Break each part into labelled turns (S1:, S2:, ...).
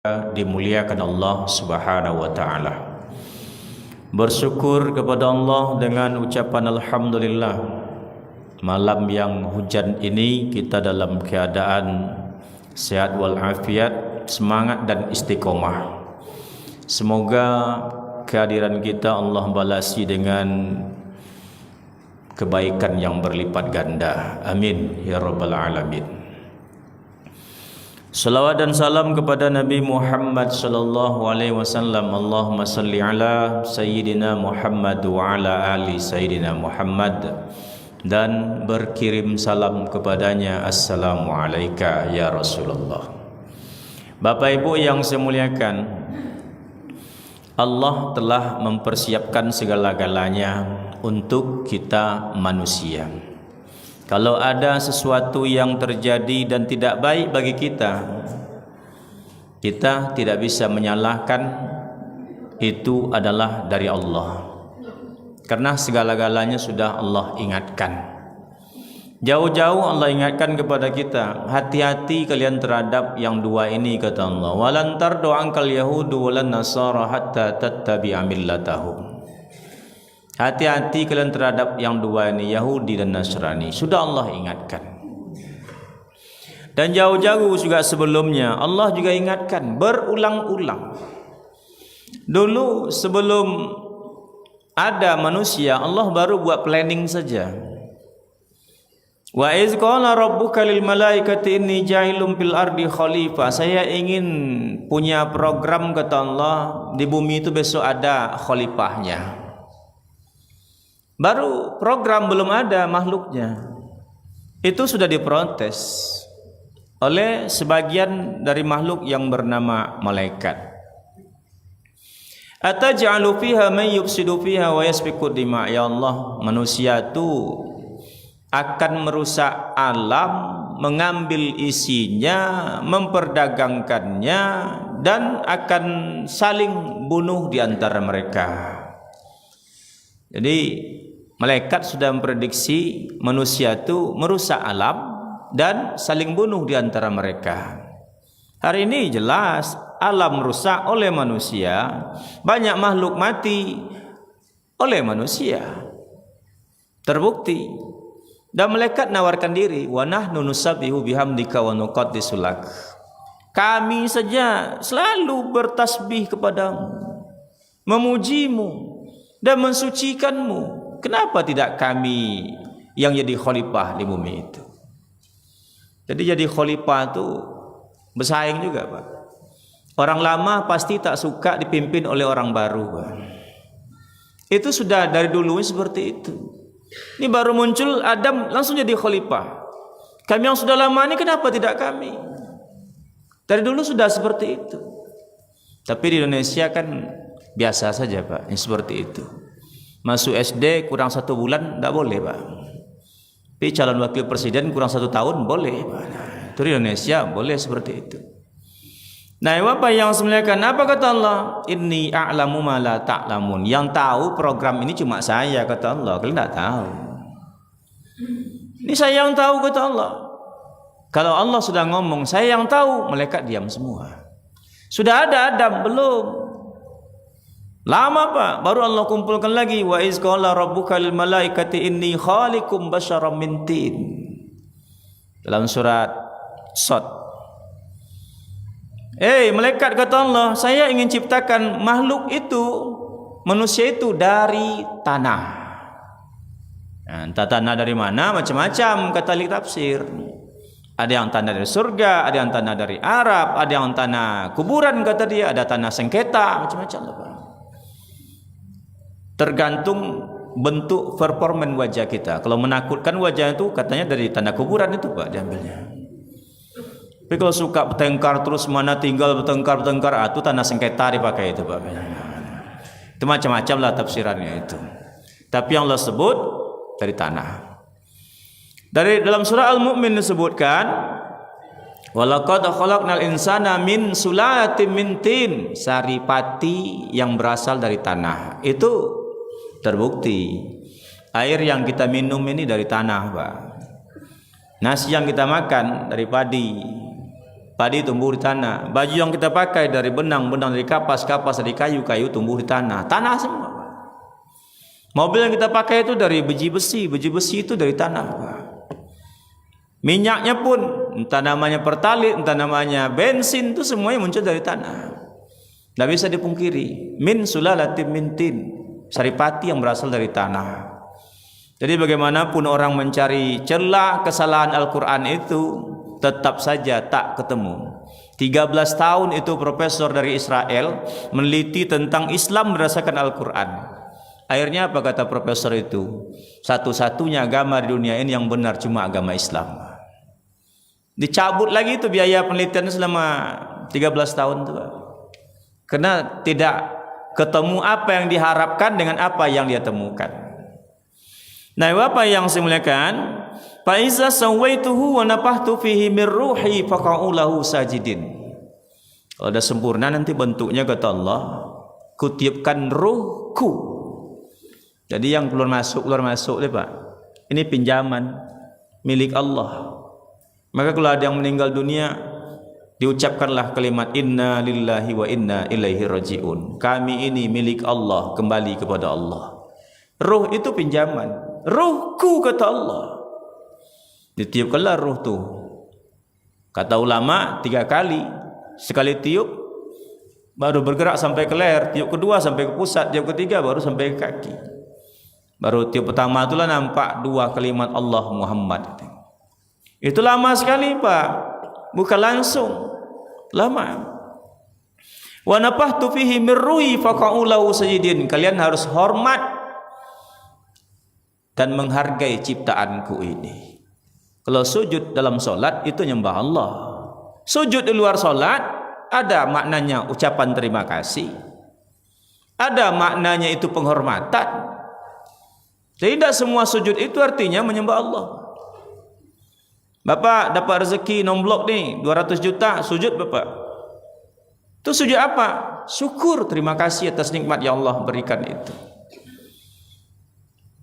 S1: dimuliakan Allah Subhanahu wa taala. Bersyukur kepada Allah dengan ucapan alhamdulillah. Malam yang hujan ini kita dalam keadaan sehat walafiat, semangat dan istiqomah. Semoga kehadiran kita Allah balasi dengan kebaikan yang berlipat ganda. Amin ya rabbal alamin. Salawat dan salam kepada Nabi Muhammad sallallahu alaihi wasallam. Allahumma salli ala sayyidina Muhammad wa ala ali sayyidina Muhammad, dan berkirim salam kepadanya. Assalamu alayka ya Rasulullah. Bapak Ibu yang saya muliakan, Allah telah mempersiapkan segala-galanya untuk kita manusia. Kalau ada sesuatu yang terjadi dan tidak baik bagi kita, kita tidak bisa menyalahkan itu adalah dari Allah, karena segala-galanya sudah Allah ingatkan. Jauh-jauh Allah ingatkan kepada kita, hati-hati kalian terhadap yang dua ini, kata Allah. Walan tardu ankal yahudu walan nasara hatta tattabi'a millatahum. Hati-hati kalian terhadap yang dua ini, Yahudi dan Nasrani. Sudah Allah ingatkan. Dan jauh-jauh juga sebelumnya Allah juga ingatkan berulang-ulang. Dulu sebelum ada manusia, Allah baru buat planning saja. Wa iz qala rabbuka lil malaikati inni ja'ilun fil ardi khalifah. Saya ingin punya program, kata Allah, di bumi itu besok ada khalifahnya. Baru program, belum ada makhluknya. Itu sudah diprotes oleh sebagian dari makhluk yang bernama malaikat. Ataj'alu fiha man yufsidu fiha wa yasfiku dima'. Ya Allah, manusia itu akan merusak alam, mengambil isinya, memperdagangkannya, dan akan saling bunuh di antara mereka. Jadi malaikat sudah memprediksi manusia itu merusak alam dan saling bunuh di antara mereka. Hari ini jelas alam rusak oleh manusia, banyak makhluk mati oleh manusia. Terbukti. Dan malaikat nawarkan diri, wa nahnu nusabbihu bihamdika wa nuqaddisu lak. Kami saja selalu bertasbih kepadamu, memujimu dan mensucikanmu. Kenapa tidak kami yang jadi khalifah di bumi itu? Jadi jadi khalifah itu bersaing juga, Pak. Orang lama pasti tak suka dipimpin oleh orang baru, Pak. Itu sudah dari dulu seperti itu. Ini baru muncul Adam langsung jadi khalifah. Kami yang sudah lama ini kenapa tidak kami? Dari dulu sudah seperti itu. Tapi di Indonesia kan biasa saja, Pak, yang seperti itu. Masuk SD kurang 1 bulan tidak boleh, Pak. Tapi calon wakil presiden kurang 1 tahun boleh, Pak. Nah, itu di Indonesia boleh seperti itu. Nah, Bapak yang semuliakan, apa kata Allah? Inni a'lamu ma la ta'lamun. Yang tahu program ini cuma saya, kata Allah. Kalian tidak tahu. Ini saya yang tahu, kata Allah. Kalau Allah sudah ngomong saya yang tahu, malaikat diam semua. Sudah ada Adam belum? Lama, Pak, baru Allah kumpulkan lagi. Wa iz qala rabbuka lil malaikati inni khaliqum basyaram min tin. Dalam surat Shad. Malaikat, kata Allah, saya ingin ciptakan makhluk itu, manusia itu dari tanah. Nah, entah tanah dari mana, macam-macam kata ahli tafsir. Ada yang tanah dari surga, ada yang tanah dari Arab, ada yang tanah kuburan kata dia, ada tanah sengketa, macam-macam lah, Pak. Tergantung bentuk performan wajah kita. Kalau menakutkan wajah itu katanya dari tanah kuburan itu, Pak, diambilnya. Tapi kalau suka bertengkar terus, mana tinggal bertengkar, itu tanah sengketa dipakai itu, Pak. Itu macam-macam lah tafsirannya itu. Tapi yang Allah sebut dari tanah. Dari dalam surah Al-Mu'min disebutkan, walaqad khalaqnal insana min sulalatin min tin. Saripati yang berasal dari tanah. Itu terbukti. Air yang kita minum ini dari tanah, Pak. Nasi yang kita makan dari padi. Padi tumbuh di tanah. Baju yang kita pakai dari benang dari kapas dari kayu tumbuh di tanah. Tanah semua. Mobil yang kita pakai itu dari biji besi itu dari tanah. Minyaknya pun entah namanya pertalit, entah namanya bensin, itu semuanya muncul dari tanah. Tidak bisa dipungkiri. Min sulalatin min tin, saripati yang berasal dari tanah. Jadi bagaimanapun orang mencari celah kesalahan Al-Quran itu, tetap saja tak ketemu. 13 tahun itu profesor dari Israel meneliti tentang Islam berdasarkan Al-Quran. Akhirnya apa kata profesor itu? Satu-satunya agama di dunia ini yang benar cuma agama Islam. Dicabut lagi itu biaya penelitian selama 13 tahun itu, karena tidak ketemu apa yang diharapkan dengan apa yang dia temukan. Nah, apa yang saya muliakan, fa iza sawaituhu wa nafahtu fihi min ruhi faqa'u lahu sajidin. Kalau sudah sempurna nanti bentuknya kata Allah, kutiupkan ruhku. Jadi yang keluar masuk deh Pak. Ini pinjaman milik Allah. Maka kalau ada yang meninggal dunia, diucapkanlah kalimat inna lillahi wa inna ilaihi rajiun. Kami ini milik Allah, kembali kepada Allah. Ruh itu pinjaman. Ruhku kata Allah. Ditiupkanlah ruh tu. Kata ulama 3 kali. Sekali tiup baru bergerak sampai ke leher, tiup kedua sampai ke pusat, tiup ketiga baru sampai ke kaki. Baru tiup pertama itulah nampak 2 kalimat Allah Muhammad. Itu lama sekali Pak. Bukan langsung. Lama. Wa nafahtu fihi min ruhi faqa'u lahu sajidin. Kalian harus hormat dan menghargai ciptaanku ini. Kalau sujud dalam solat itu nyembah Allah. Sujud di luar solat ada maknanya ucapan terima kasih. Ada maknanya itu penghormatan. Tidak semua sujud itu artinya menyembah Allah. Bapak dapat rezeki nomblok nih 200 juta, sujud Bapak. Itu sujud apa? Syukur, terima kasih atas nikmat yang Allah berikan itu.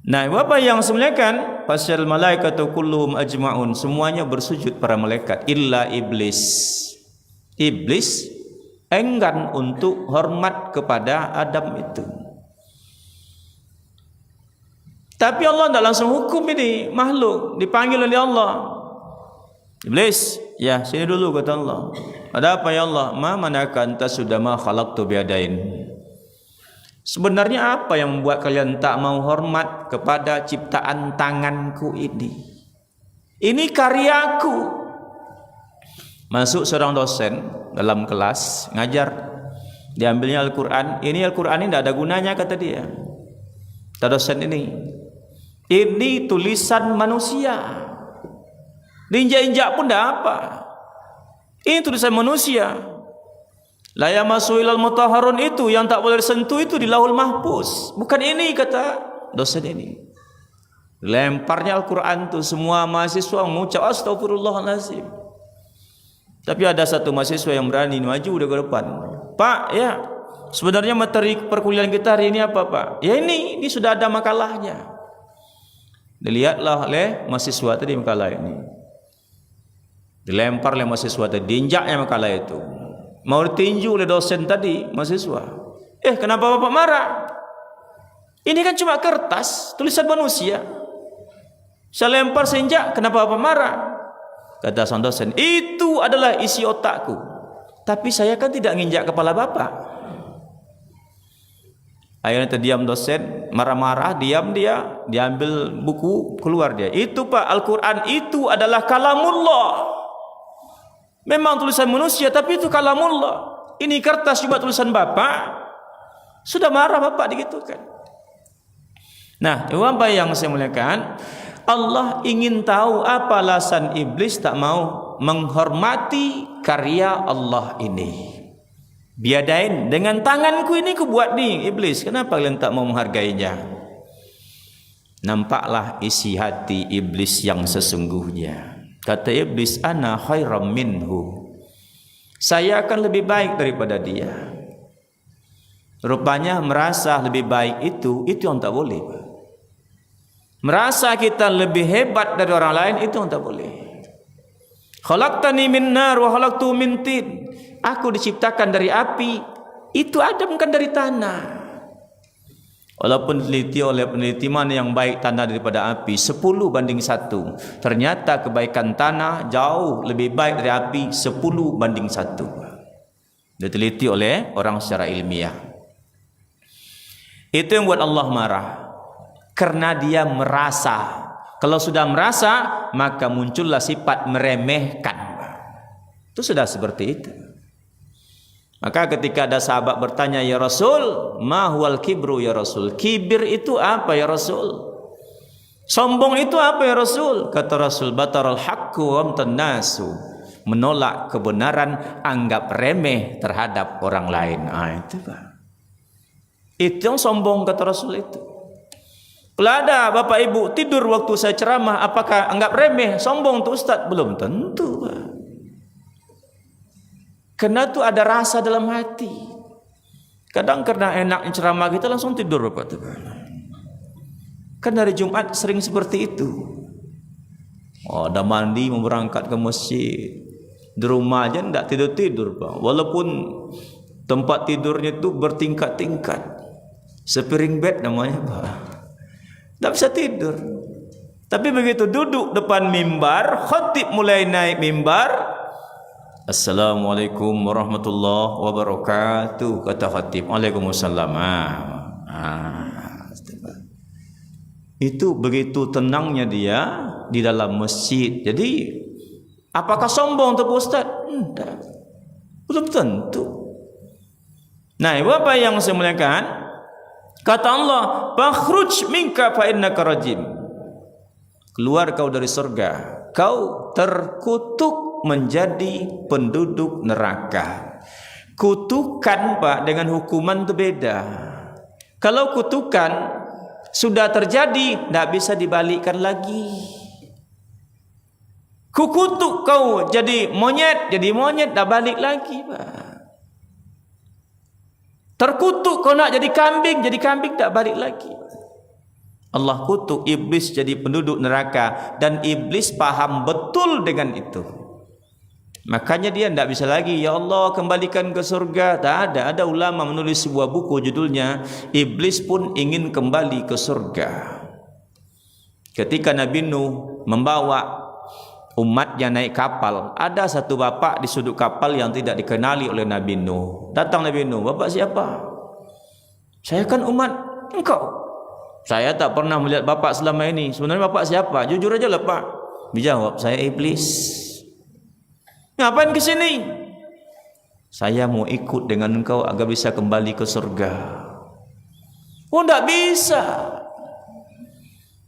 S1: Nah, Bapak yang semuliakan, fasyal malaikatu kulluhum ajma'un, semuanya bersujud para malaikat illa iblis. Iblis enggan untuk hormat kepada Adam itu. Tapi Allah tidak langsung hukum ini makhluk, dipanggil oleh Allah. Iblis, ya sini dulu kata Allah. Ada apa ya Allah? Ma manaka anta sudah ma khalaqtu biadain. Sebenarnya apa yang membuat kalian tak mau hormat kepada ciptaan tanganku ini? Ini karyaku. Masuk seorang dosen dalam kelas ngajar, diambilnya Al-Quran. Ini Al-Quran ini tidak ada gunanya kata dia. Kata dosen ini tulisan manusia. Diinjak-injak pun tidak apa. Ini tulisan manusia. La yamassu ilal mutahharun, itu yang tak boleh disentuh itu di Lauhul Mahfuz. Bukan ini kata dosen ini. Lemparnya Al-Quran itu semua mahasiswa mengucap astagfirullahalazim. Tapi ada satu mahasiswa yang berani maju udah ke depan. Pak, ya sebenarnya materi perkuliahan kita hari ini apa Pak? Ya ini sudah ada makalahnya. Dilihatlah oleh mahasiswa tadi makalah ini. Dilempar oleh mahasiswa tadi, diinjaknya makalah itu. Mau ditinju oleh dosen tadi, mahasiswa. Kenapa Bapak marah? Ini kan cuma kertas, tulisan manusia. Saya lempar, saya injak, kenapa Bapak marah? Kata sang dosen, itu adalah isi otakku. Tapi saya kan tidak nginjak kepala Bapak. Akhirnya terdiam dosen, marah-marah, diam dia, diambil buku, keluar dia. Itu Pak, Al-Quran itu adalah kalamullah. Memang tulisan manusia, tapi itu kalamullah. Ini kertas cuma tulisan Bapak. Sudah marah Bapak digitukan. Nah, apa yang saya muliakan, Allah ingin tahu apa alasan iblis tak mau menghormati karya Allah ini. Biadain, dengan tanganku ini ku buat nih iblis. Kenapa kalian tak mau menghargainya? Nampaklah isi hati iblis yang sesungguhnya. Kata iblis, ana khairam minhu. Saya akan lebih baik daripada dia. Rupanya merasa lebih baik itu yang tak boleh. Merasa kita lebih hebat dari orang lain itu yang tak boleh. Khalaqtani min nar wa khalaqtu min tin. Aku diciptakan dari api, itu Adam kan dari tanah. Walaupun teliti oleh peneliti mana yang baik tanah daripada api, 10:1. Ternyata kebaikan tanah jauh lebih baik dari api, 10:1. Diteliti oleh orang secara ilmiah. Itu yang buat Allah marah, karena dia merasa. Kalau sudah merasa, maka muncullah sifat meremehkan. Itu sudah seperti itu. Maka ketika ada sahabat bertanya, ya Rasul, ma huwal kibru ya Rasul? Kibir itu apa ya Rasul? Sombong itu apa ya Rasul? Kata Rasul, bataral haqqu wa amtannasu. Menolak kebenaran, anggap remeh terhadap orang lain. Itu Pak. Itu yang sombong, kata Rasul itu. Kalau ada bapak ibu tidur waktu saya ceramah, apakah anggap remeh, sombong tuh Ustaz? Belum tentu Pak. Karena itu ada rasa dalam hati. Kadang karena enak ceramah kita langsung tidur Bapak. Kan hari Jumat sering seperti itu. Ada mandi mau berangkat ke masjid, di rumah aja tidak tidur-tidur Pak. Walaupun tempat tidurnya itu bertingkat-tingkat, sepiring bed namanya Pak, tidak bisa tidur. Tapi begitu duduk depan mimbar, khatib mulai naik mimbar, Assalamualaikum warahmatullahi wabarakatuh, kata khatib. Waalaikumsalam. Itu begitu tenangnya dia di dalam masjid. Jadi apakah sombong tu Ustaz? Tidak. Belum tentu. Nah, apa yang saya muliakan? Kata Allah, "Fakhruj minka fa innaka rajim." Keluar kau dari surga, kau terkutuk menjadi penduduk neraka. Kutukan Pak dengan hukuman itu beda. Kalau kutukan sudah terjadi, tidak bisa dibalikkan lagi. Kukutuk kau jadi monyet, tidak balik lagi Pak. Terkutuk kau nak jadi kambing, tidak balik lagi. Allah kutuk iblis jadi penduduk neraka, dan iblis paham betul dengan itu. Makanya dia tidak bisa lagi, ya Allah kembalikan ke surga. Tak ada. Ada ulama menulis sebuah buku judulnya Iblis Pun Ingin Kembali ke Surga. Ketika Nabi Nuh membawa umatnya naik kapal, ada satu bapak di sudut kapal yang tidak dikenali oleh Nabi Nuh. Datang Nabi Nuh, bapak siapa? Saya kan umat engkau. Saya tak pernah melihat bapak selama ini. Sebenarnya bapak siapa? Jujur aja lah Pak. Dijawab, saya iblis. Ngapain ke sini? Saya mau ikut dengan engkau agar bisa kembali ke surga. Oh, tidak bisa.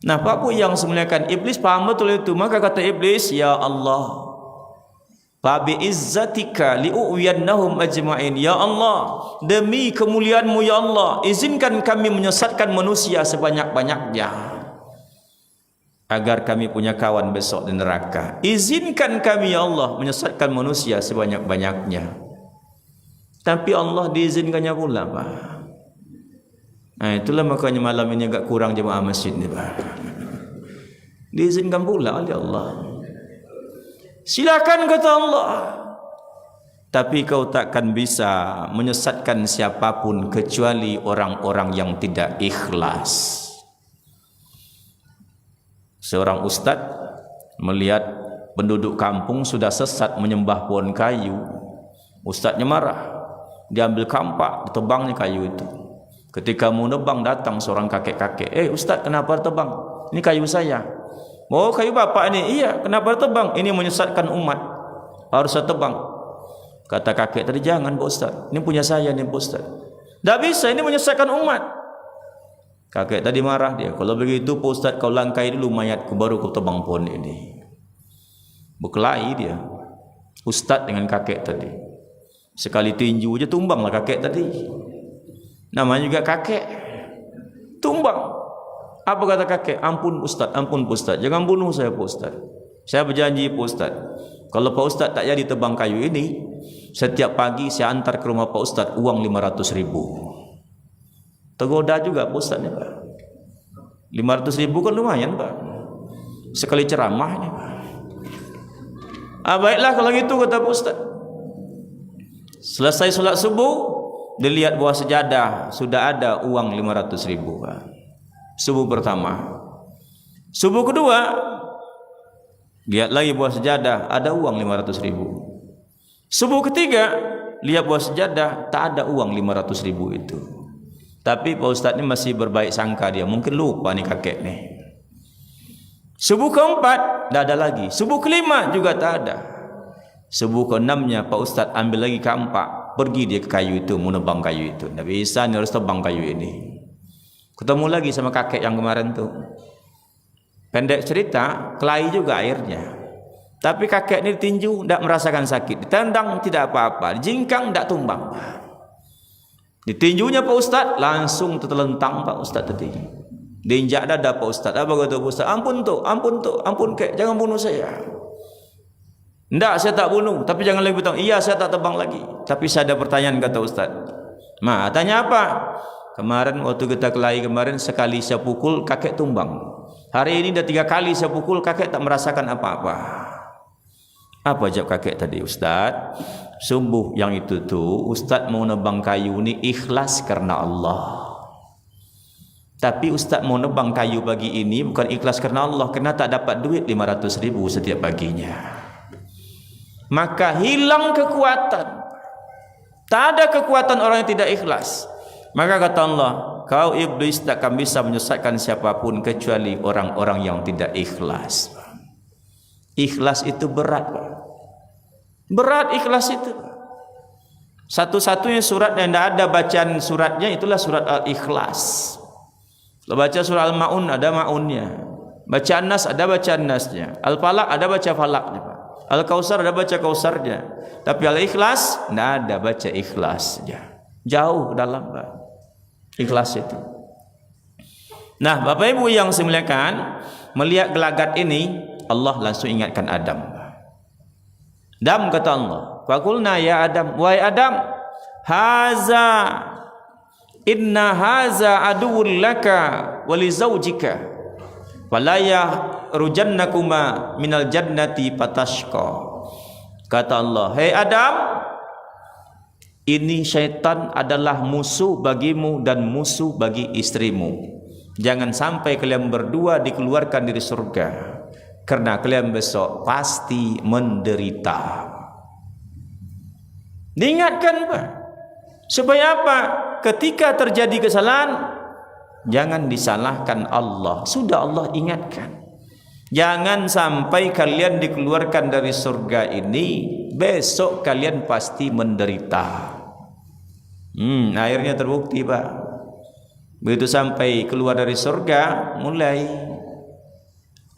S1: Nah, Pak Bu yang semuliakan, iblis paham betul itu. Maka kata iblis, ya Allah, fa bi izzatika li'uwiyannahum ajma'in. Ya Allah, demi kemuliaanmu ya Allah, izinkan kami menyesatkan manusia sebanyak-banyaknya, agar kami punya kawan besok di neraka. Izinkan kami ya Allah menyesatkan manusia sebanyak-banyaknya. Tapi Allah diizinkannya pula Pak. Nah, itulah makanya malam ini agak kurang jemaah masjid ni Pak. Diizinkan pula oleh Allah. Silakan kata Allah. Tapi kau takkan bisa menyesatkan siapapun kecuali orang-orang yang tidak ikhlas. Seorang ustaz melihat penduduk kampung sudah sesat menyembah pohon kayu. Ustaznya marah. Dia ambil kampak, ditebangnya kayu itu. Ketika mau nebang, datang seorang kakek-kakek. Ustaz, kenapa tebang? Ini kayu saya. Oh, kayu bapak ini? Iya, kenapa tebang? Ini menyesatkan umat, harus saya tebang. Kata kakek tadi, jangan Pak Ustaz, ini punya saya nih Pak Ustaz. Tidak bisa, ini menyesatkan umat. Kakek tadi marah dia. Kalau begitu Pak Ustaz, kau langkai dulu mayatku, baru kau tebang pohon ini. Berkelahi dia Ustaz dengan kakek tadi. Sekali tinju aja tumbanglah kakek tadi. Namanya juga kakek, tumbang. Apa kata kakek? Ampun Ustaz, ampun Pak Ustaz, jangan bunuh saya Pak Ustaz. Saya berjanji Pak Ustaz, kalau Pak Ustaz tak jadi tebang kayu ini, setiap pagi saya antar ke rumah Pak Ustaz uang 500.000. Tergoda juga Pak Ustaz ni Pak. 500.000 kan lumayan Pak, sekali ceramahnya Pak. Baiklah kalau gitu, kata Pak Ustaz. Selesai solat subuh, dilihat bawah sejadah sudah ada uang 500.000. Subuh pertama. Subuh kedua, lihat lagi bawah sejadah ada uang 500.000. Subuh ketiga, lihat bawah sejadah tak ada uang 500.000 itu. Tapi Pak Ustaz ni masih berbaik sangka, dia mungkin lupa nih kakek nih. Subuh keempat tak ada lagi. Subuh kelima juga tak ada. Subuh keenamnya Pak Ustaz ambil lagi keempat, pergi dia ke kayu itu, mau nebang kayu itu. Nabi Isa ni harus tebang kayu ini. Ketemu lagi sama kakek yang kemarin tu. Pendek cerita, kelahi juga airnya. Tapi kakek ni ditinju, tak merasakan sakit. Ditendang tidak apa-apa, dijingkang tak tumbang. Ditinjunya Pak Ustaz, langsung tertelentang Pak Ustaz tadi. Diinjak dada Pak Ustaz. Apa kata Pak Ustaz? Ampun tu, ampun kek, jangan bunuh saya. Tidak, saya tak bunuh, tapi jangan lagi bertang. Iya, saya tak tebang lagi. Tapi saya ada pertanyaan, kata Ustaz. Tanya apa? Kemarin waktu kita kelahi kemarin, sekali saya pukul, kakek tumbang. Hari ini dah 3 kali saya pukul, kakek tak merasakan apa-apa. Apa jawab kakek tadi? Ustaz, subuh yang itu tu, Ustaz mau nebang kayu ni ikhlas karena Allah. Tapi Ustaz mau nebang kayu pagi ini bukan ikhlas karena Allah, kerana tak dapat duit 500.000 setiap paginya. Maka hilang kekuatan. Tak ada kekuatan orang yang tidak ikhlas. Maka kata Allah, kau iblis tak akan bisa menyesatkan siapapun kecuali orang-orang yang tidak ikhlas. Ikhlas itu berat. Berat ikhlas itu. Satu-satunya surat yang tidak ada bacaan suratnya itulah surat Al-Ikhlas. Kalau baca surah Al-Ma'un ada ma'unnya. Baca An-Nas ada baca An-Nasnya. Al-Falaq ada baca Falaqnya. Al-Kausar ada baca Kausarnya. Tapi Al-Ikhlas tidak ada baca Ikhlasnya. Jauh dalam ikhlas itu. Nah, Bapak Ibu yang saya muliakan, melihat gelagat ini, Allah langsung ingatkan Adam. Adam, kata Allah, faqulna ya Adam, wahai Adam, inna haza aduwwul laka wa li zaujika wala yahurujannakuma minal jannati fatashqa. Kata Allah, hei Adam, ini syaitan adalah musuh bagimu dan musuh bagi istrimu. Jangan sampai kalian berdua dikeluarkan dari surga, karena kalian besok pasti menderita. Diingatkan Pak, supaya apa? Ketika terjadi kesalahan, jangan disalahkan Allah. Sudah Allah ingatkan. Jangan sampai kalian dikeluarkan dari surga ini, besok kalian pasti menderita. Akhirnya terbukti Pak. Begitu sampai keluar dari surga, mulai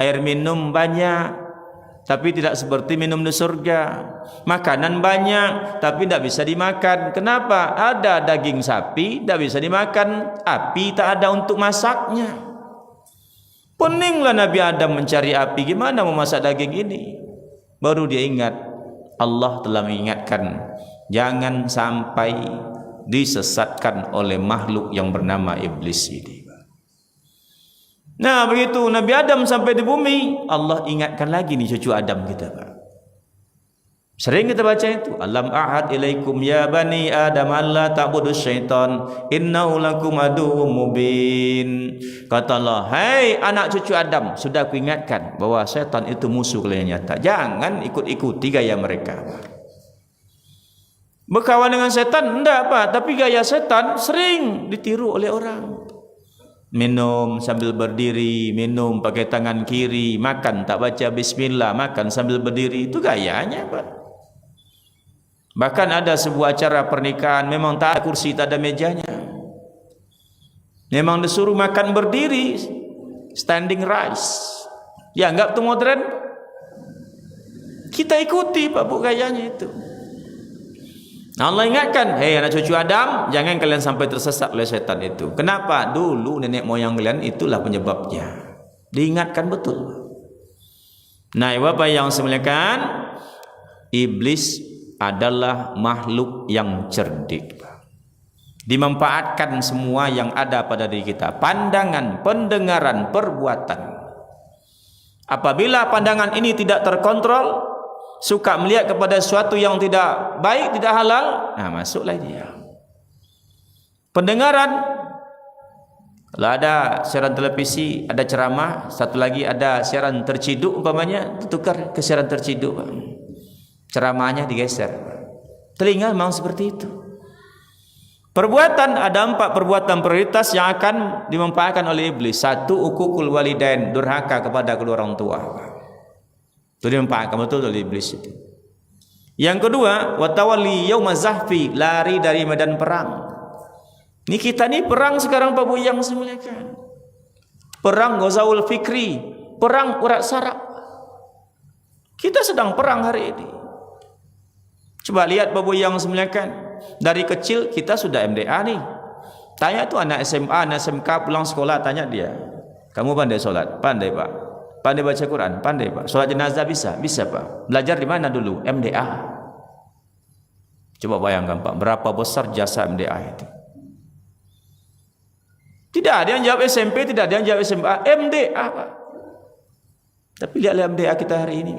S1: air minum banyak, tapi tidak seperti minum di surga. Makanan banyak, tapi tidak bisa dimakan. Kenapa? Ada daging sapi, tidak bisa dimakan. Api tak ada untuk masaknya. Peninglah Nabi Adam mencari api. Gimana memasak daging ini? Baru dia ingat, Allah telah mengingatkan, jangan sampai disesatkan oleh makhluk yang bernama iblis ini. Nah, begitu Nabi Adam sampai di bumi, Allah ingatkan lagi nih cucu Adam kita, Pak. Sering kita baca itu, alam ahad ilaikum ya bani adam alla ta'budus syaitan innahu lakum aduwwum mubin. Kata Allah, hai anak cucu Adam, sudah aku ingatkan bahwa syaitan itu musuh kalian nyata. Jangan ikut-ikuti gaya mereka. Berkawan dengan setan enggak Pak, tapi gaya setan sering ditiru oleh orang. Minum sambil berdiri, minum pakai tangan kiri, makan tak baca bismillah, makan sambil berdiri, itu gayanya Pak. Bahkan ada sebuah acara pernikahan, memang tak ada kursi, tak ada mejanya. Memang disuruh makan berdiri, standing rice. Ya enggak tuh modern. Kita ikuti Pak Bu gayanya itu. Allah ingatkan, hei anak cucu Adam, jangan kalian sampai tersesat oleh setan itu. Kenapa? Dulu nenek moyang kalian itulah penyebabnya. Diingatkan betul. Nah, Bapak yang saya muliakan, iblis adalah makhluk yang cerdik. Dimanfaatkan semua yang ada pada diri kita, pandangan, pendengaran, perbuatan. Apabila pandangan ini tidak terkontrol, suka melihat kepada sesuatu yang tidak baik, tidak halal, nah masuklah dia. Pendengaran, kalau ada siaran televisi, ada ceramah, satu lagi ada siaran terciduk umpamanya, tukar ke siaran terciduk, ceramahnya digeser. Telinga memang seperti itu. Perbuatan, ada 4 perbuatan prioritas yang akan dimanfaatkan oleh iblis. 1, uququl walidain, durhaka kepada kedua orang tua. Itu dimanfaatkan betul oleh iblis itu. Yang kedua, watawalli yaumaz zahfi, lari dari medan perang. Ini kita ni perang sekarang Pak Bu yang semuliakan. Perang Ghazaul Fikri, perang urat saraf. Kita sedang perang hari ini. Coba lihat Pak Bu yang semuliakan. Dari kecil kita sudah MDA nih. Tanya tuh anak SMA, anak SMK pulang sekolah, tanya dia, kamu pandai sholat? Pandai Pak. Pandai baca Quran? Pandai Pak. Sholat jenazah bisa? Bisa Pak. Belajar di mana dulu? MDA. Coba bayangkan Pak, berapa besar jasa MDA itu. Tidak ada yang jawab SMP, tidak ada yang jawab SMA, MDA Pak. Tapi lihatlah MDA kita hari ini.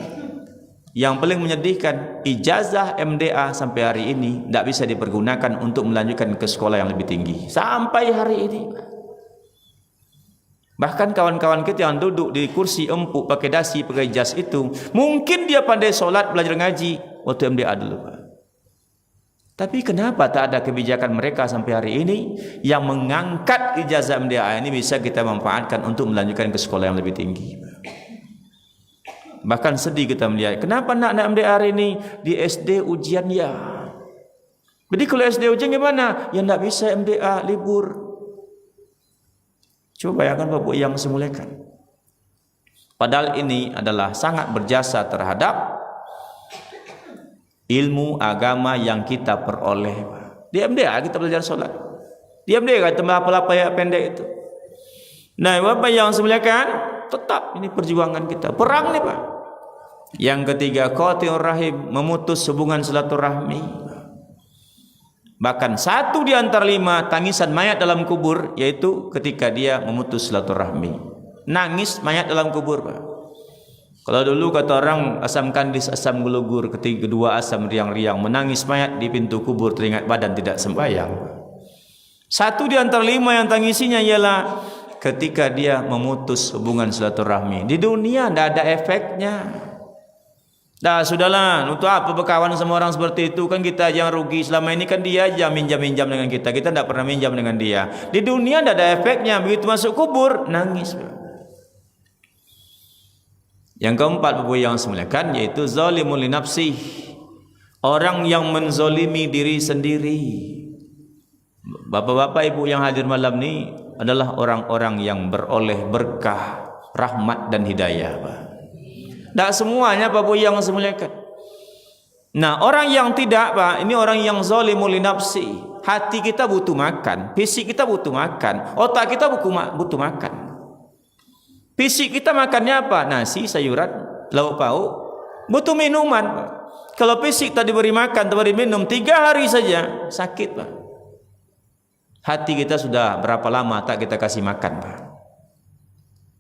S1: Yang paling menyedihkan, ijazah MDA sampai hari ini tidak bisa dipergunakan untuk melanjutkan ke sekolah yang lebih tinggi. Sampai hari ini. Bahkan kawan-kawan kita yang duduk di kursi empuk pakai dasi, pakai jas itu, mungkin dia pandai sholat, belajar ngaji waktu MDA dulu Pak. Tapi kenapa tak ada kebijakan mereka sampai hari ini yang mengangkat ijazah MDA ini bisa kita manfaatkan untuk melanjutkan ke sekolah yang lebih tinggi Pak. Bahkan sedih kita melihat, kenapa anak-anak MDA hari ini di SD ujian ya. Jadi kalau SD ujian gimana? Ya tidak bisa MDA, libur. Coba bayangkan Bapak yang semuliakan. Padahal ini adalah sangat berjasa terhadap ilmu agama yang kita peroleh. Di MDA kita belajar sholat. Di MDA kita apa-apa ya pendek itu. Nah Bapak yang semuliakan, tetap ini perjuangan kita. Perang nih Pak. Yang ketiga, qati'ur rahim, memutus hubungan silaturahmi. Bahkan 1 di antara 5 tangisan mayat dalam kubur, yaitu ketika dia memutus silaturahmi. Nangis mayat dalam kubur Pak. Kalau dulu kata orang asam kandis, asam gulugur, ketiga 2 asam riang-riang, menangis mayat di pintu kubur teringat badan tidak sembahyang. 1 di antara 5 yang tangisinya ialah ketika dia memutus hubungan silaturahmi. Di dunia tidak ada efeknya. Dah sudahlah, untuk apa berkawan sama orang seperti itu, kan kita yang rugi. Selama ini kan dia aja minjam-minjam dengan kita tidak pernah minjam dengan dia. Di dunia tidak ada efeknya, begitu masuk kubur nangis. Yang keempat Bapak yang semuliakan, yaitu zalimul li nafsih, orang yang menzolimi diri sendiri. Bapak-bapak Ibu yang hadir malam ini adalah orang-orang yang beroleh berkah, rahmat dan hidayah Pak. Tak semuanya Bapak yang semuliakan. Nah orang yang tidak Pak, ini orang yang zalimul li nafsi. Hati kita butuh makan, fisik kita butuh makan, otak kita butuh makan. Fisik kita makannya apa? Nasi, sayuran, lauk pauk. Butuh minuman Pak. Kalau fisik tak diberi makan, tak diberi minum 3 hari saja sakit Pak. Hati kita sudah berapa lama tak kita kasih makan Pak.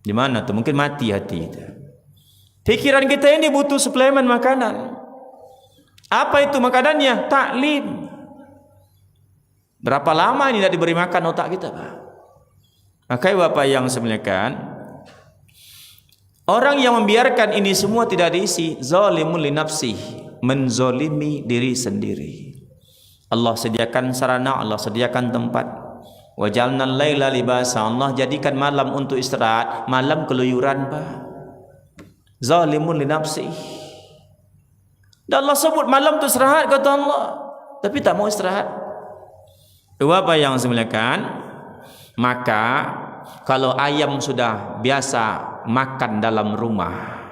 S1: Di mana tuh? Mungkin mati hati kita. Pikiran kita ini butuh suplemen makanan. Apa itu makanannya? Taklim. Berapa lama ini tidak diberi makan otak kita Pak? Makanya Bapak yang semuliakan, orang yang membiarkan ini semua tidak diisi, zalimul li nafsih, menzolimi diri sendiri. Allah sediakan sarana, Allah sediakan tempat. Wajalna al-laila libasa, Allah jadikan malam untuk istirahat, malam keluyuran Pak. Zalimun li nafsi. Dan Allah sebut malam itu istirahat kata Allah, tapi tak mau istirahat. Apa yang semuliakan? Maka kalau ayam sudah biasa makan dalam rumah,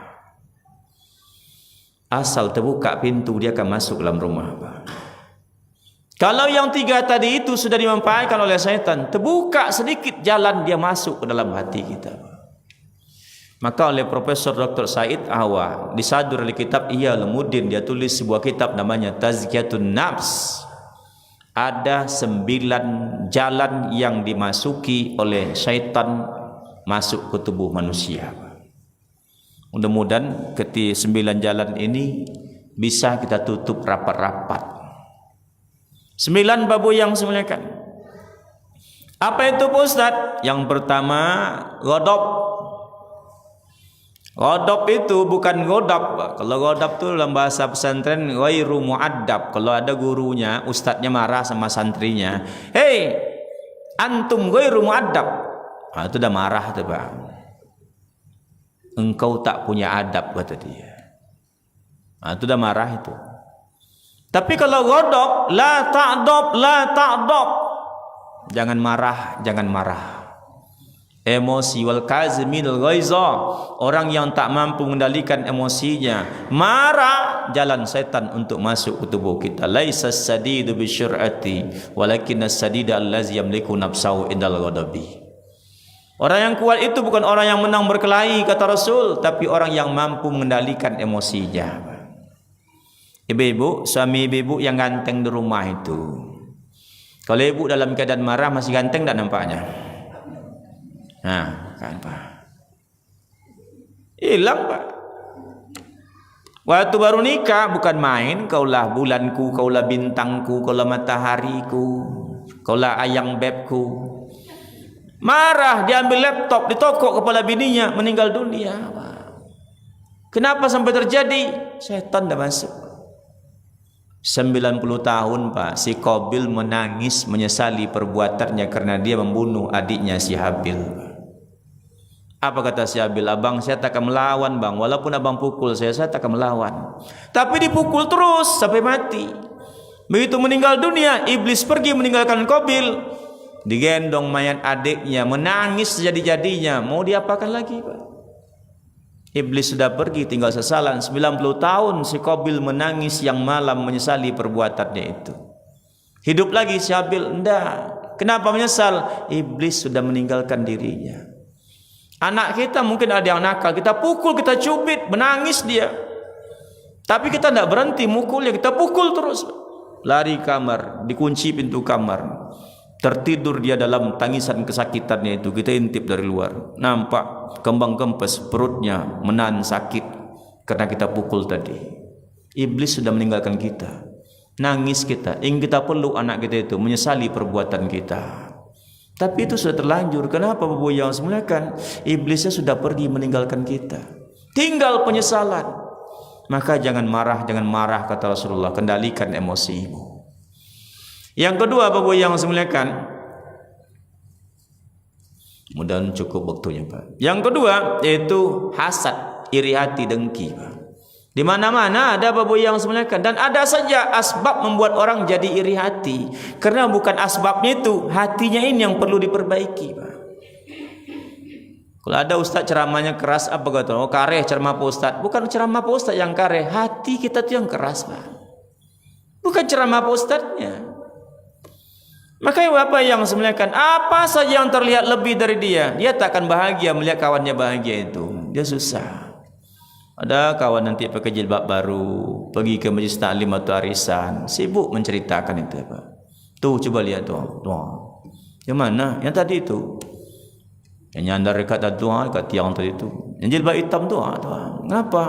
S1: asal terbuka pintu dia akan masuk dalam rumah Pak. Kalau yang 3 tadi itu sudah dimanfaatkan oleh syaitan, terbuka sedikit jalan dia masuk ke dalam hati kita Pak. Maka oleh Profesor Dr. Said Ahwa disadur oleh kitab Ihya Ulumuddin, dia tulis sebuah kitab namanya Tazkiyatun Nafs. Ada 9 jalan yang dimasuki oleh syaitan masuk ke tubuh manusia. Mudah-mudahan keti 9 jalan ini bisa kita tutup rapat-rapat. 9 babu yang semuliakan. Apa itu Pak Ustaz? Yang pertama, ghadab. Ghadab itu bukan godab. Kalau godab itu dalam bahasa pesantren ghairu mu'addab. Kalau ada gurunya, ustadznya marah sama santrinya, "Hei, antum ghairu mu'addab." Nah, itu udah marah tuh, Pak. Engkau tak punya adab, kata dia. Nah, itu udah marah itu. Tapi kalau ghadab, la ta'dab, la ta'dab. Jangan marah, jangan marah. Emosi wal kaziminul ghaiza, orang yang tak mampu mengendalikan emosinya, marah, jalan setan untuk masuk ke tubuh kita. Laisa sadidu bisyur'ati walakin as-sadida allazi yamliku nafsahu indal ghadabi. Orang yang kuat itu bukan orang yang menang berkelahi, kata Rasul, tapi orang yang mampu mengendalikan emosinya. Ibu-ibu, suami ibu yang ganteng di rumah itu, kalau ibu dalam keadaan marah masih ganteng tak nampaknya? Nah, kan Pak, hilang Pak. Waktu baru nikah bukan main, kaulah bulanku, kaulah bintangku, kaulah matahariku, kaulah ayang bebku. Marah, diambil laptop, ditokok kepala bininya, meninggal dunia. Kenapa sampai terjadi? Setan dah masuk. 90 tahun Pak, si Qabil menangis menyesali perbuatannya karena dia membunuh adiknya si Habil. Apa kata si Habil? Abang, saya tak akan melawan bang, walaupun abang pukul saya tak akan melawan. Tapi dipukul terus sampai mati. Begitu meninggal dunia, iblis pergi meninggalkan Qabil, digendong mayat adiknya, menangis sejadi-jadinya. Mau diapakan lagi Pak? Iblis sudah pergi, tinggal sesalan. 90 tahun si Qabil menangis yang malam menyesali perbuatannya itu. Hidup lagi si Habil, enggak. Kenapa menyesal? Iblis sudah meninggalkan dirinya. Anak kita mungkin ada yang nakal, kita pukul, kita cubit, menangis dia. Tapi kita tidak berhenti mukulnya, kita pukul terus. Lari kamar, dikunci pintu kamar, tertidur dia dalam tangisan kesakitannya itu. Kita intip dari luar, nampak kembang kempes perutnya, menahan sakit karena kita pukul tadi. Iblis sudah meninggalkan kita, nangis kita, ingin kita peluk anak kita itu, menyesali perbuatan kita. Tapi itu sudah terlanjur. Kenapa Bapak yang semuliakan? Iblisnya sudah pergi meninggalkan kita, tinggal penyesalan. Maka jangan marah, kata Rasulullah, kendalikan emosimu. Yang kedua Bapak yang semuliakan, mudah-mudahan cukup waktunya Pak. Yang kedua yaitu hasad, iri hati, dengki Pak. Di mana-mana ada Bapak yang semuliakan, dan ada saja asbab membuat orang jadi iri hati. Karena bukan asbabnya itu, hatinya ini yang perlu diperbaiki Pak. Kalau ada ustaz ceramahnya keras, apa kata? Oh kareh ceramah Pak Ustaz. Bukan ceramah Pak Ustaz yang kareh, hati kita tuh yang keras Pak. Bukan ceramah Pak Ustaznya. Makanya Bapak yang semuliakan, apa saja yang terlihat lebih dari dia, dia tak akan bahagia melihat kawannya bahagia itu. Dia susah. Ada kawan nanti pakai jilbab baru, pergi ke majlis taklim atau arisan, sibuk menceritakan itu Pak. Tuh coba lihat tuh. Yang mana? Yang tadi itu. Yang nyandar dekat doa dekat tiang tadi itu. Yang jilbab hitam tuh. Kenapa?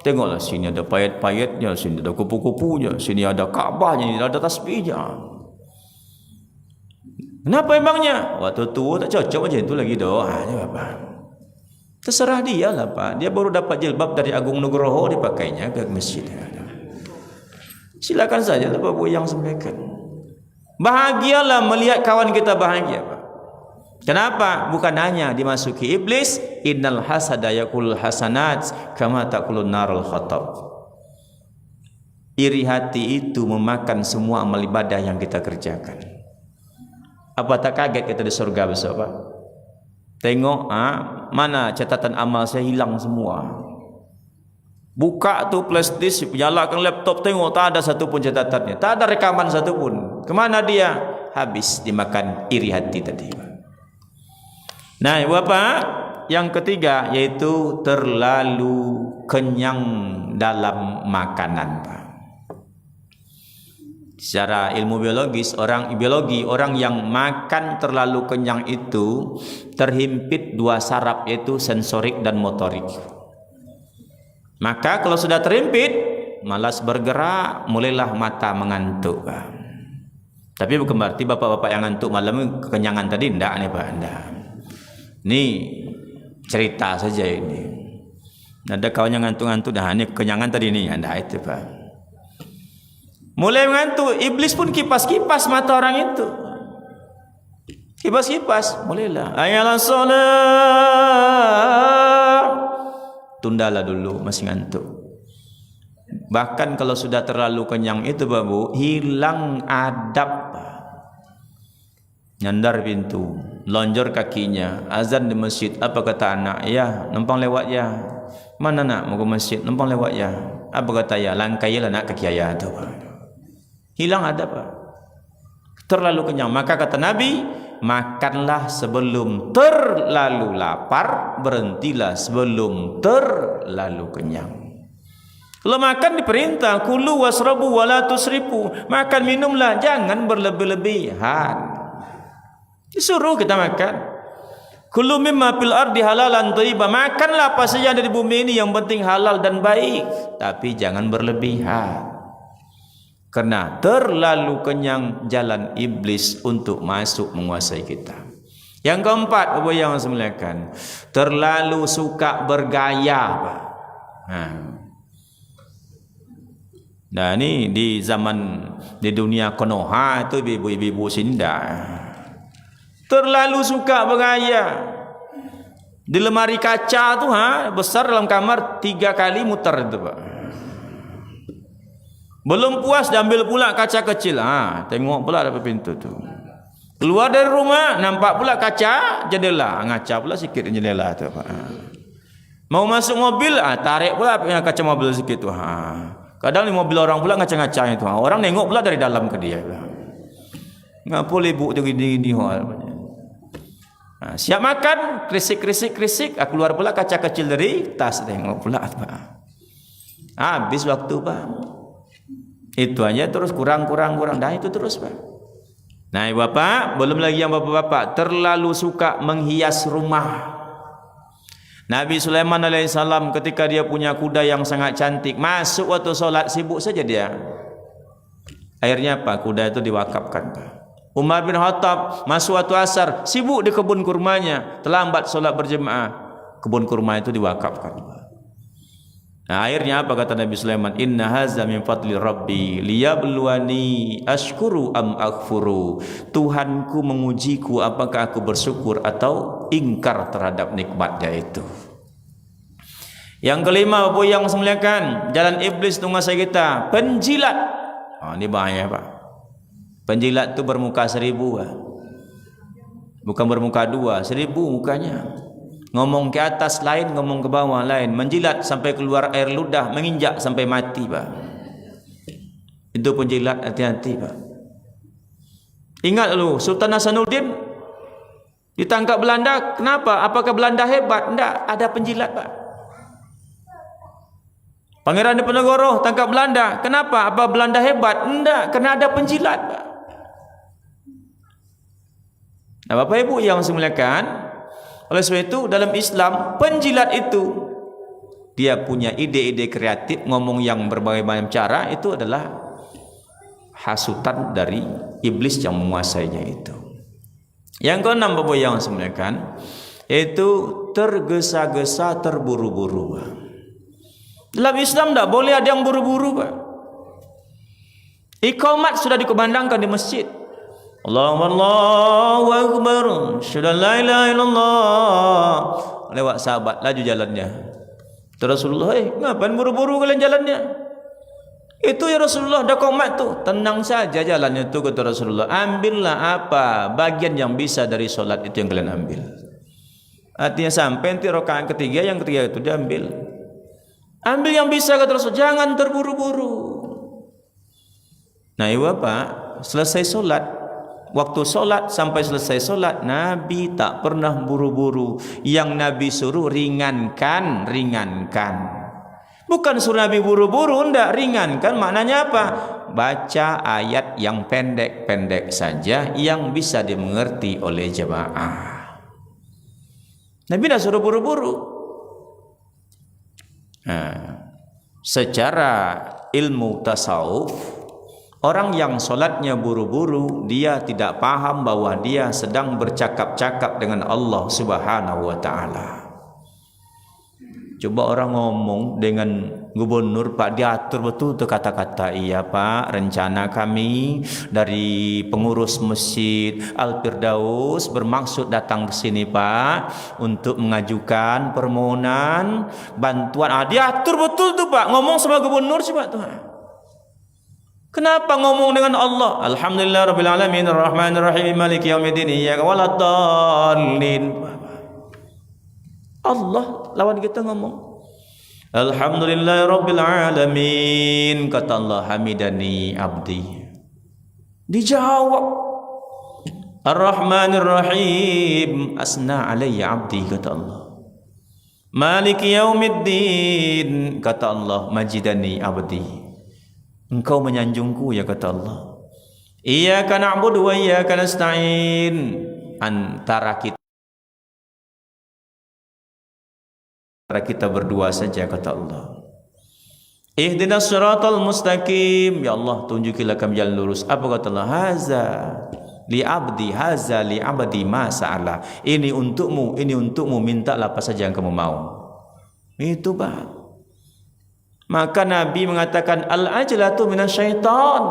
S1: Tengoklah, sini ada payet-payetnya, sini ada kupu-kupunya, sini ada Ka'bahnya, sini ada tasbihnya. Kenapa emangnya? Waktu tua tak cocok macam itu lagi doanya Bapak. Terserah dia lah Pak. Dia baru dapat jilbab dari Agung Nugroho, dipakainya ke masjid. Silakan saja lah Bapak yang sampaikan. Bahagialah melihat kawan kita bahagia Pak. Kenapa? Bukan hanya dimasuki iblis. Innal hasada yakul hasanat kama takulun narul khatab. Iri hati itu memakan semua amal ibadah yang kita kerjakan. Apa tak kaget kita di surga besok Pak? Tengok mana catatan amal saya hilang semua. Buka tu flash disk, nyalakan laptop, tengok tak ada satu pun catatannya, tak ada rekaman satu pun. Kemana dia? Habis dimakan iri hati tadi. Nah Bapak, yang ketiga yaitu terlalu kenyang dalam makanan Pak. Secara ilmu biologis, orang yang makan terlalu kenyang itu terhimpit dua saraf, yaitu sensorik dan motorik. Maka kalau sudah terhimpit, malas bergerak, mulailah mata mengantuk. Tapi bukan berarti bapak-bapak yang ngantuk malam ini kekenyangan tadi, enggak nih Pak, enggak. Ini cerita saja ini. Ada kawan yang ngantuk-ngantuk dah, ini kekenyangan tadi ini, enggak itu Pak. Mulai mengantuk, iblis pun kipas-kipas mata orang itu. Kipas-kipas, mulailah. Ayalah salat. Tundalah dulu, masih ngantuk. Bahkan kalau sudah terlalu kenyang itu babu, hilang adab. Nyandar pintu, lonjor kakinya, azan di masjid. Apa kata anak? Ya, numpang lewat ya. Mana nak mau ke masjid? Numpang lewat ya. Apa kata ya? Langkailah nak kaki ayah tu. Hilang adab. Terlalu kenyang. Maka kata Nabi, makanlah sebelum terlalu lapar, berhentilah sebelum terlalu kenyang. Kalau makan diperintah, kulu wasrabu wala tusrifu. Makan minumlah, jangan berlebih-lebihan. Disuruh kita makan. Kulu mimma fil ardi halalan thayyiban. Makanlah apa saja dari bumi ini, yang penting halal dan baik, tapi jangan berlebihan. Karena terlalu kenyang jalan iblis untuk masuk menguasai kita. Yang keempat, apa yang semuliakan, terlalu suka bergaya. Nah ini di zaman di dunia konoha itu ibu-ibu sinda terlalu suka bergaya. Di lemari kaca tuh besar dalam kamar 3 kali muter itu Pak. Belum puas diambil pula kaca kecil. Tengok pula ada pintu tu. Keluar dari rumah nampak pula kaca jendela, ngaca pula sikit jendela tu Pak. Mau masuk mobil, tarik pula kaca mobil sikit tu. Kadang di mobil orang pula ngaca-ngaca itu. Orang nengok pula dari dalam ke dia. Enggak boleh ibu tu gini-gini. Siap makan, krisik, keluar pula kaca kecil dari tas, tengok pula Pak. Habis waktu Pak. Itu aja terus kurang. Dah itu terus Pak. Nah Bapak, belum lagi yang bapak-bapak terlalu suka menghias rumah. Nabi Sulaiman alaihissalam ketika dia punya kuda yang sangat cantik, masuk waktu solat sibuk saja dia. Akhirnya apa? Kuda itu diwakafkan Pak. Umar bin Khattab masuk waktu asar, sibuk di kebun kurmanya, terlambat solat berjemaah, kebun kurma itu diwakafkan Pak. Nah, akhirnya apa kata Nabi Sulaiman? Inna hadza min fadli rabbi liyabluwani ashkuru am akfuru. Tuhanku mengujiku apakah aku bersyukur atau ingkar terhadap nikmatnya itu. Yang kelima, apa yang semuliakan, jalan iblis menguasai kita, penjilat. Ini bahaya Pak. Penjilat itu bermuka 1000 Pak. Bukan bermuka 2, 1000 mukanya. Ngomong ke atas lain, ngomong ke bawah lain, menjilat sampai keluar air ludah, menginjak sampai mati Pak. Itu penjilat, hati-hati Pak. Ingat dulu, Sultan Hasanuddin ditangkap Belanda. Kenapa? Apakah Belanda hebat? Tidak, ada penjilat Pak. Pangeran Diponegoro tangkap Belanda. Kenapa? Apa Belanda hebat? Tidak, karena ada penjilat Pak. Nah Bapak Ibu yang saya muliakan, oleh sebab itu dalam Islam penjilat itu dia punya ide-ide kreatif, ngomong yang berbagai macam cara, itu adalah hasutan dari iblis yang menguasainya itu. Yang keenam Bapak yang semuliakan, yaitu tergesa-gesa, terburu-buru. Dalam Islam tidak boleh ada yang buru-buru Pak. Iqamat sudah dikumandangkan di masjid. Allahu Akbar, syada la ilaha illallah. Lewat sahabat laju jalannya. Rasulullah, ngapain buru-buru kalian jalannya? Itu ya Rasulullah, dah qomat tu. Tenang saja jalannya tu, kata Rasulullah. Ambillah apa bagian yang bisa dari solat itu yang kalian ambil. Artinya sampai nanti rakaat ketiga, yang ketiga itu diambil. Ambil yang bisa, kata Rasulullah. Jangan terburu-buru. Nah, iya Pak, selesai solat, waktu solat sampai selesai solat, Nabi tak pernah buru-buru. Yang Nabi suruh ringankan. Bukan suruh Nabi buru-buru, ndak, ringankan. Maknanya apa? Baca ayat yang pendek-pendek saja yang bisa dimengerti oleh jemaah. Nabi tidak suruh buru-buru. Nah, secara ilmu tasawuf, orang yang solatnya buru-buru, dia tidak paham bahwa dia sedang bercakap-cakap dengan Allah Subhanahu wa Ta'ala. Coba orang ngomong dengan gubernur, Pak, diatur betul tuh kata-kata. Iya Pak, rencana kami dari pengurus Masjid Al-Firdaus bermaksud datang ke sini Pak untuk mengajukan permohonan bantuan. Diatur betul tuh Pak, ngomong sama gubernur coba tuh. Kenapa ngomong dengan Allah? Alhamdulillah Rabbil Alamin Ar-Rahmanir Rahim Maliki Yaumiddin Iyyaka waladdallin. Allah lawan kita ngomong. Alhamdulillah Rabbil Alamin, kata Allah, hamidani abdi. Dijawab. Ar-Rahmanir Rahim, asna alayya abdi, kata Allah. Maliki Yaumiddin, kata Allah, majidani abdi. Engkau menyanjungku ya, kata Allah. Iyyaka na'budu wa iyyaka nasta'in. Antara kita berdua saja, kata Allah. Ihdinas siratal mustaqim, ya Allah tunjukilah kami jalan lurus. Apa kata Allah? Haza li abdi, haza li abdi ma sa'ala. Ini untukmu, mintalah apa saja yang kamu mau. Itu Pak. Maka Nabi mengatakan al-ajlatu minasyaitan.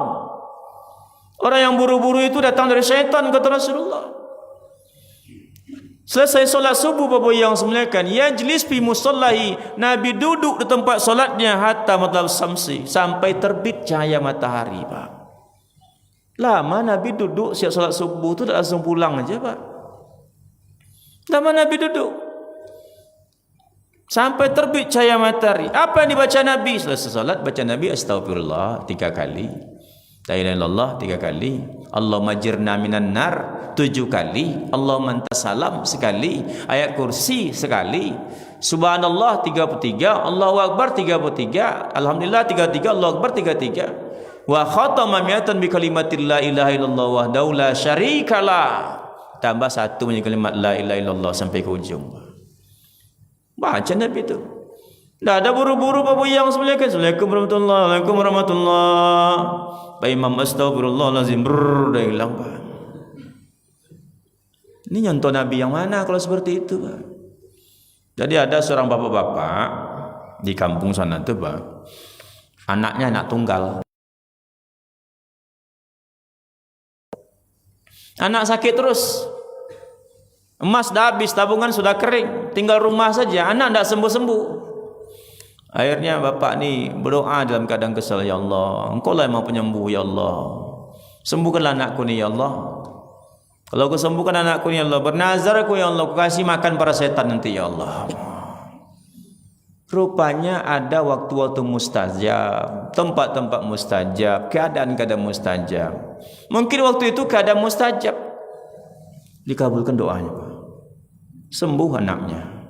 S1: Orang yang buru-buru itu datang dari syaitan, kata Rasulullah. Selesai solat subuh Bapak yang semuliakan, yajlis fi musallahi, Nabi duduk di tempat solatnya hatta matlab samsi, sampai terbit cahaya matahari Pak. Lama Nabi duduk siap solat subuh tu, tak langsung pulang aja Pak. Lama Nabi duduk sampai terbit cahaya matahari. Apa yang dibaca Nabi? Selesai solat baca Nabi astagfirullah 3 kali, la ilaha illallah 3 kali, Allahumma jirna minan nar 7 kali, Allahumma antas salam sekali, ayat kursi sekali, subhanallah 33, Allahu akbar 33, alhamdulillah 33, Allahu akbar 33, wa khatama mi'atan bi kalimatil la ilaha illallah wahdahu la syarikalah, tambah 1 menjadi kalimat la ilaha illallah sampai ke ujung. Baca Nabi itu. Tidak ada buru-buru Bapak yang semuliakan. Assalamualaikum warahmatullahi wabarakatuh. Waalaikumsalam warahmatullahi. Pak Imam astagfirullahalazim, dah hilang Pak. Ini nyontoh Nabi yang mana kalau seperti itu Pak? Jadi ada seorang bapak-bapak di kampung sana tuh Pak, anaknya anak tunggal. Anak sakit terus, emas dah habis, tabungan sudah kering, tinggal rumah saja, anak tidak sembuh-sembuh. Akhirnya bapak ni berdoa dalam keadaan kesal, ya Allah, Engkau lah yang maha penyembuh ya Allah, sembuhkanlah anakku ni ya Allah. Kalau kau sembuhkan anakku ni ya Allah, bernazar aku ya Allah, kau kasih makan para setan nanti ya Allah. Rupanya ada waktu-waktu mustajab, tempat-tempat mustajab, keadaan-keadaan mustajab. Mungkin waktu itu keadaan mustajab, dikabulkan doanya Pak, sembuh anaknya.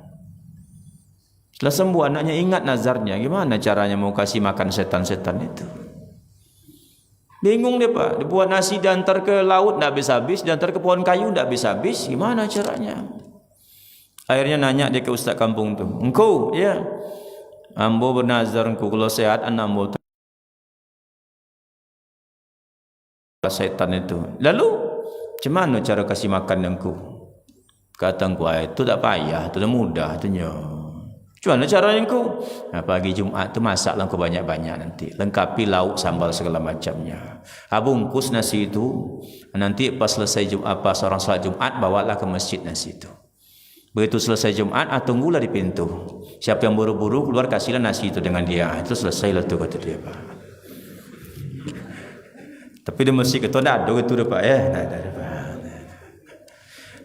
S1: Setelah sembuh anaknya ingat nazarnya, gimana caranya mau kasih makan setan-setan itu. Bingung dia Pak, dibuat nasi diantar ke laut tidak habis-habis, diantar ke pohon kayu tidak habis-habis, gimana caranya. Akhirnya nanya dia ke ustaz kampung tu, engkau ya, ambo bernazar engkau kalau sehat anak ambo tu setan itu. Lalu macam mana cara kasih makan engkau? Kata engkau, itu tak payah, itu dah mudah tunya. Macam mana caranya engkau? Pagi Jumat tu masaklah engkau banyak-banyak nanti, lengkapi lauk sambal segala macamnya. Bungkus nasi itu, nanti pas selesai Jumat, pas orang salat Jumat bawalah ke masjid nasi itu. Begitu selesai Jumat, tunggulah di pintu. Siapa yang buru-buru keluar, kasihlah nasi itu dengan dia. Itu selesailah tu, kata dia Pak. Tapi di masjid itu tidak ada itu Pak ya.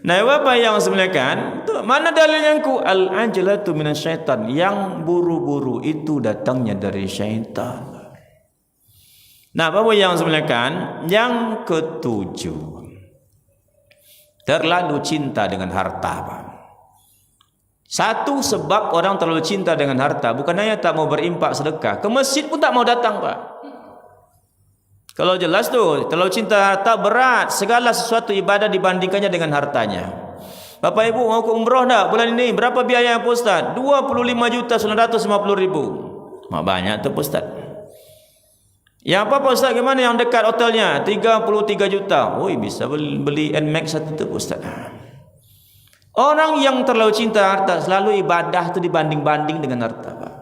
S1: Nah, apa yang sebenarnya mana dalilnya engkau? Al-ajlatu minasyaitan, yang buru-buru itu datangnya dari syaitan. Nah, apa yang sebenarnya? Yang ketujuh, terlalu cinta dengan harta Pak. Satu sebab orang terlalu cinta dengan harta, bukan hanya tak mau berinfak sedekah, ke masjid pun tak mau datang Pak. Kalau jelas tuh, terlalu cinta harta berat, segala sesuatu ibadah dibandingkannya dengan hartanya. Bapak Ibu mau ke umrah tak bulan ini? Berapa biaya Pak Ustaz? 25.950.000. Mak banyak tu Pak Ustaz. Yang apa Pak Ustaz? Gimana yang dekat hotelnya? 33 juta. Oi, bisa beli NMAX satu tu Ustaz. Orang yang terlalu cinta harta selalu ibadah tu dibanding-banding dengan harta, Pak.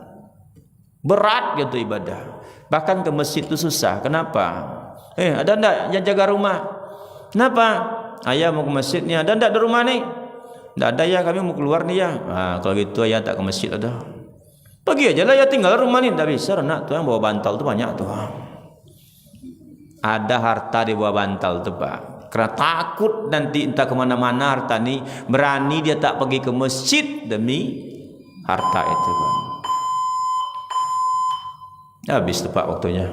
S1: Berat gitu ibadah. Bahkan ke masjid tu susah. Kenapa? Ada ndak yang jaga rumah? Kenapa? Ayah mau ke masjid ni. Ada ndak di rumah ni? Ndak ada ya, kami mau keluar ni ya. Kalau gitu ayah tak ke masjid ada. Pergi aja lah ya, tinggal rumah ni. Tak bisa nak tu yang bawa bantal tu banyak tu. Ada harta di bawah bantal tu Pak. Kerana takut nanti entah kemana-mana harta ni, berani dia tak pergi ke masjid demi harta itu Pak. Habis tu Pak waktunya.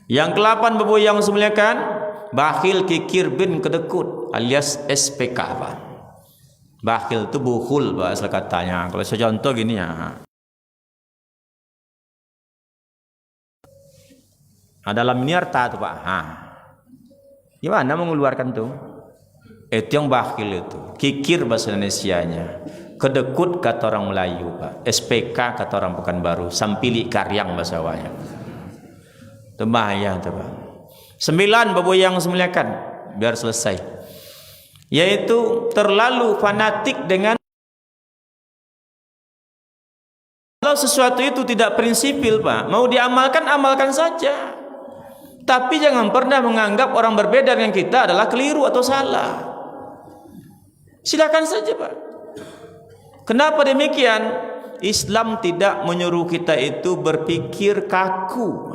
S1: Yang ke-8 Bapak yang semuliakan, bakhil, kikir, bin, kedekut alias SPK Pak. Bakhil tu bukhul Pak asal katanya. Kalau saya contoh gini ya. Dalam ini harta tu Pak. Gimana mengeluarkan tu? Itu yang bakhil itu. Kikir bahasa Indonesianya. Kedekut kata orang Melayu Pak. SPK kata orang Pekanbaru. Sampili karyang bahasa Jawanya. Itu bahaya tu Pak. 9 Bapak yang semuliakan, biar selesai. Yaitu terlalu fanatik dengan kalau sesuatu itu tidak prinsipil Pak, mau diamalkan amalkan saja. Tapi jangan pernah menganggap orang berbeda dengan kita adalah keliru atau salah. Silakan saja Pak. Kenapa demikian? Islam tidak menyuruh kita itu berpikir kaku.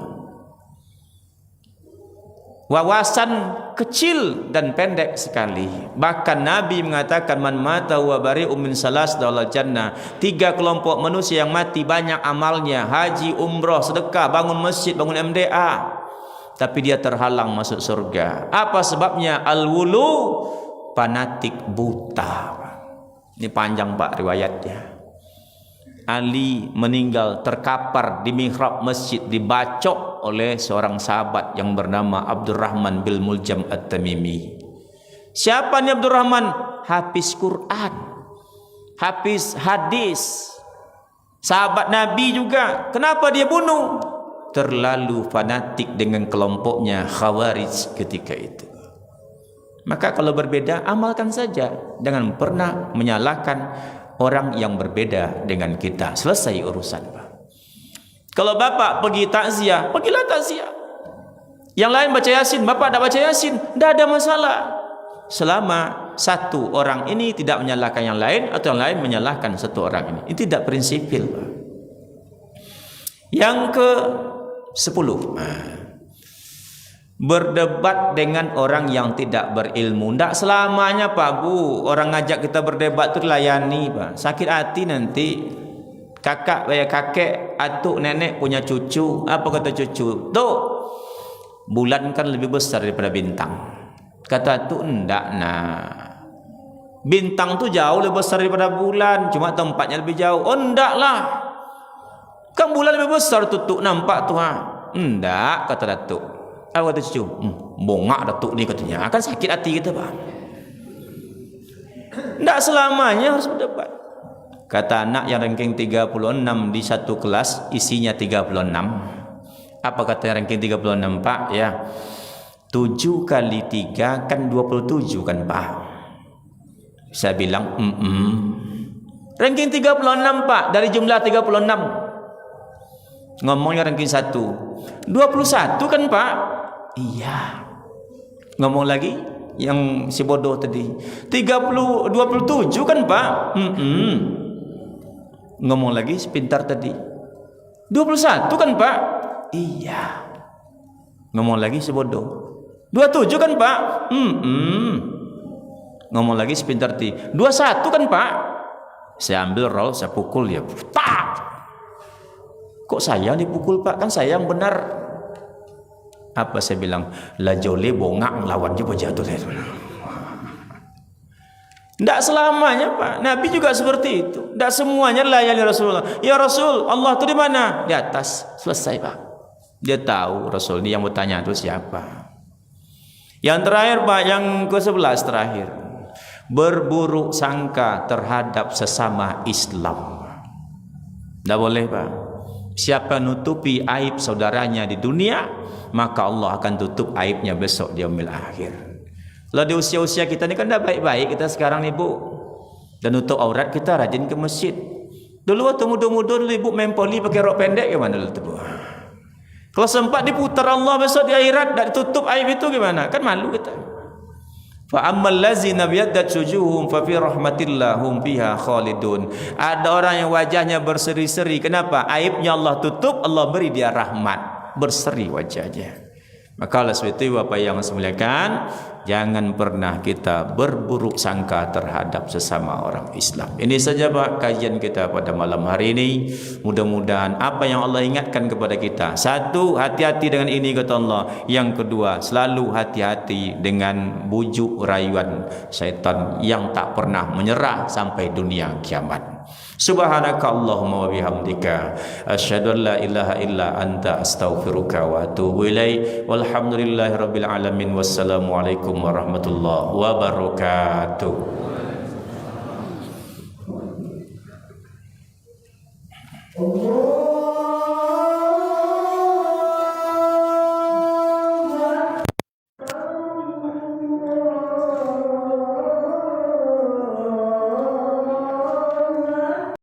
S1: Wawasan kecil dan pendek sekali. Bahkan Nabi mengatakan man mata wa bari'un min salas dakhal jannah. 3 kelompok manusia yang mati banyak amalnya, haji, umrah, sedekah, bangun masjid, bangun MDA, tapi dia terhalang masuk surga. Apa sebabnya? Al-wulu, fanatik buta. Ini panjang Pak riwayatnya. Ali meninggal terkapar di mihrab masjid, dibacok oleh seorang sahabat yang bernama Abdurrahman bin Muljam At-Tamimi. Siapa ni Abdurrahman? Hafiz Quran, hafiz hadis, sahabat Nabi juga. Kenapa dia bunuh? Terlalu fanatik dengan kelompoknya Khawarij ketika itu. Maka kalau berbeda, amalkan saja. Jangan pernah menyalahkan orang yang berbeda dengan kita. Selesai urusan Pak. Kalau bapak pergi takziah, pergilah takziah. Yang lain baca Yasin, bapak tak baca Yasin, tidak ada masalah. Selama satu orang ini tidak menyalahkan yang lain, atau yang lain menyalahkan satu orang ini. Ini tidak prinsipil Pak. Yang ke-10, berdebat dengan orang yang tidak berilmu. Tak selamanya Pak Bu orang ngajak kita berdebat tu layani Pak. Sakit hati nanti. Kakak bayar kakek, atuk nenek punya cucu. Apa kata cucu? Tuk, bulan kan lebih besar daripada bintang. Kata atuk, enggak nak. Bintang tu jauh lebih besar daripada bulan, cuma tempatnya lebih jauh. Oh enggak lah, kan bulan lebih besar tutuk nampak tu ha. Enggak, kata datuk. Apa kata cucu? Bongak datuk ni katanya. Akan sakit hati kita Pak. Tak selamanya harus berdebat. Kata anak yang ranking 36 di satu kelas, isinya 36. Apa kata ranking 36 Pak? Ya, 7 kali 3 kan 27 kan Pak. Saya bilang ranking 36 Pak, dari jumlah 36. Ngomongnya ranking 1 21 kan Pak. Iya. Ngomong lagi yang si bodoh tadi 27 kan Pak. Ngomong lagi si pintar tadi 21 kan Pak. Iya. Ngomong lagi si bodoh 27 kan Pak. Ngomong lagi si pintar tadi 21 kan Pak. Saya ambil roll, saya pukul dia. Tak. Kok saya dipukul Pak? Kan saya yang benar. Apa saya bilang? La jole bongak lawan juga jatuh. Tidak selamanya Pak. Nabi juga seperti itu. Tidak semuanya layani Rasulullah. Ya Rasul, Allah itu di mana? Di atas. Selesai Pak. Dia tahu Rasul ini yang bertanya itu siapa. Yang terakhir Pak, yang ke-11 terakhir. Berburuk sangka terhadap sesama Islam. Tidak boleh Pak. Siapa nutupi aib saudaranya di dunia, maka Allah akan tutup aibnya besok di yaumil akhir. Kalau di usia-usia kita ni kan dah baik-baik kita sekarang ni Bu. Dan nutup aurat kita, rajin ke masjid. Dulu waktu muda-muda dulu ibu main poli pakai rok pendek gimana dulu tu Bu? Kalau sempat diputar Allah besok di akhirat, tak ditutup aib itu gimana? Kan malu kita. Fa ammal ladzina biyaddat wujuhum fa fi rahmatillah hum fiha khalidun. Ada orang yang wajahnya berseri-seri. Kenapa? Aibnya Allah tutup, Allah beri dia rahmat, berseri wajahnya. Maka oleh sebab itu Bapak yang saya muliakan, jangan pernah kita berburuk sangka terhadap sesama orang Islam. Ini saja Pak kajian kita pada malam hari ini. Mudah-mudahan apa yang Allah ingatkan kepada kita, satu, hati-hati dengan ini kata Allah. Yang kedua, selalu hati-hati dengan bujuk rayuan syaitan yang tak pernah menyerah sampai dunia kiamat. Subhanaka Allahumma wa bihamdika asyhadu an la ilaha illa anta astaghfiruka wa atubu ilaik. Walhamdulillahirabbil alamin. Wassalamualaikum warahmatullahi wabarakatuh.